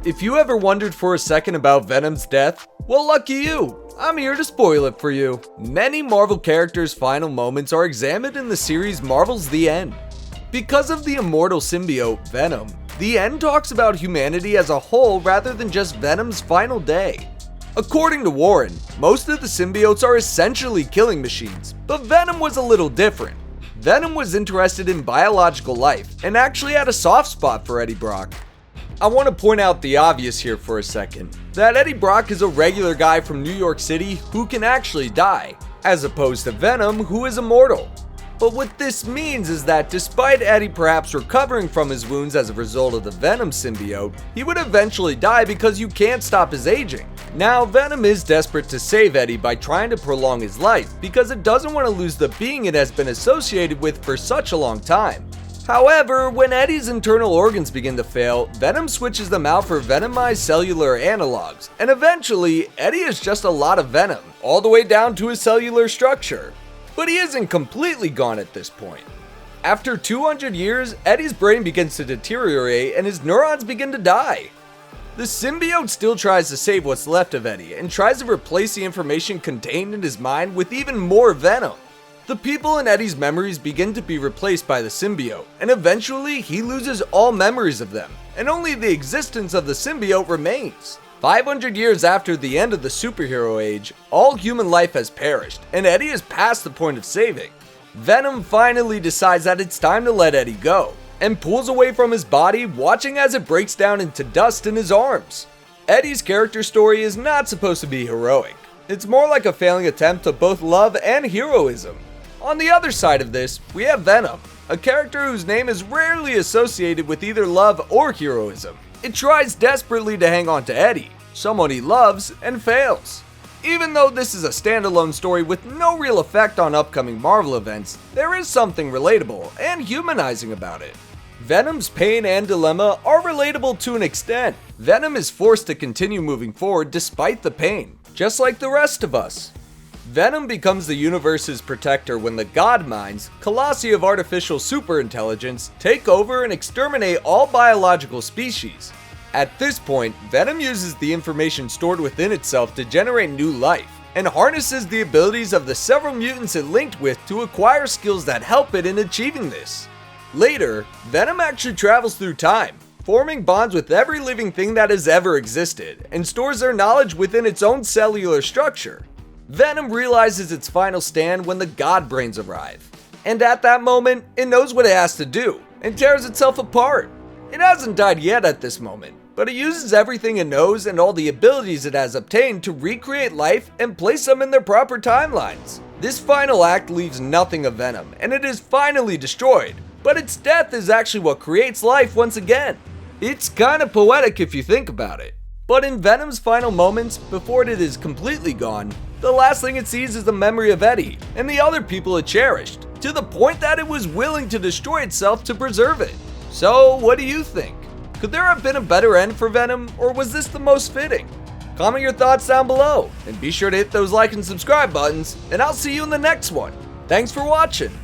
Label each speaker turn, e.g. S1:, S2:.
S1: If you ever wondered for a second about Venom's death, well, lucky you. I'm here to spoil it for you. Many Marvel characters' final moments are examined in the series Marvel's The End. Because of the immortal symbiote, Venom, The End talks about humanity as a whole rather than just Venom's final day. According to Warren, most of the symbiotes are essentially killing machines, but Venom was a little different. Venom was interested in biological life and actually had a soft spot for Eddie Brock. I want to point out the obvious here for a second, that Eddie Brock is a regular guy from New York City who can actually die, as opposed to Venom who is immortal. But what this means is that despite Eddie perhaps recovering from his wounds as a result of the Venom symbiote, he would eventually die because you can't stop his aging. Now, Venom is desperate to save Eddie by trying to prolong his life because it doesn't want to lose the being it has been associated with for such a long time. However, when Eddie's internal organs begin to fail, Venom switches them out for venomized cellular analogs, and eventually, Eddie is just a lot of Venom, all the way down to his cellular structure. But he isn't completely gone at this point. After 200 years, Eddie's brain begins to deteriorate and his neurons begin to die. The symbiote still tries to save what's left of Eddie and tries to replace the information contained in his mind with even more Venom. The people in Eddie's memories begin to be replaced by the symbiote, and eventually he loses all memories of them, and only the existence of the symbiote remains. 500 years after the end of the superhero age, all human life has perished, and Eddie is past the point of saving. Venom finally decides that it's time to let Eddie go, and pulls away from his body, watching as it breaks down into dust in his arms. Eddie's character story is not supposed to be heroic. It's more like a failing attempt to both love and heroism. On the other side of this, we have Venom, a character whose name is rarely associated with either love or heroism. It tries desperately to hang on to Eddie, someone he loves, and fails. Even though this is a standalone story with no real effect on upcoming Marvel events, there is something relatable and humanizing about it. Venom's pain and dilemma are relatable to an extent. Venom is forced to continue moving forward despite the pain, just like the rest of us. Venom becomes the universe's protector when the God Minds, colossi of artificial superintelligence, take over and exterminate all biological species. At this point, Venom uses the information stored within itself to generate new life, and harnesses the abilities of the several mutants it linked with to acquire skills that help it in achieving this. Later, Venom actually travels through time, forming bonds with every living thing that has ever existed, and stores their knowledge within its own cellular structure. Venom realizes its final stand when the God Brains arrive, and at that moment, it knows what it has to do, and tears itself apart. It hasn't died yet at this moment, but it uses everything it knows and all the abilities it has obtained to recreate life and place them in their proper timelines. This final act leaves nothing of Venom, and it is finally destroyed, but its death is actually what creates life once again. It's kinda poetic if you think about it. But in Venom's final moments, before it is completely gone, the last thing it sees is the memory of Eddie and the other people it cherished, to the point that it was willing to destroy itself to preserve it. So, what do you think? Could there have been a better end for Venom, or was this the most fitting? Comment your thoughts down below, and be sure to hit those like and subscribe buttons, and I'll see you in the next one. Thanks for watching.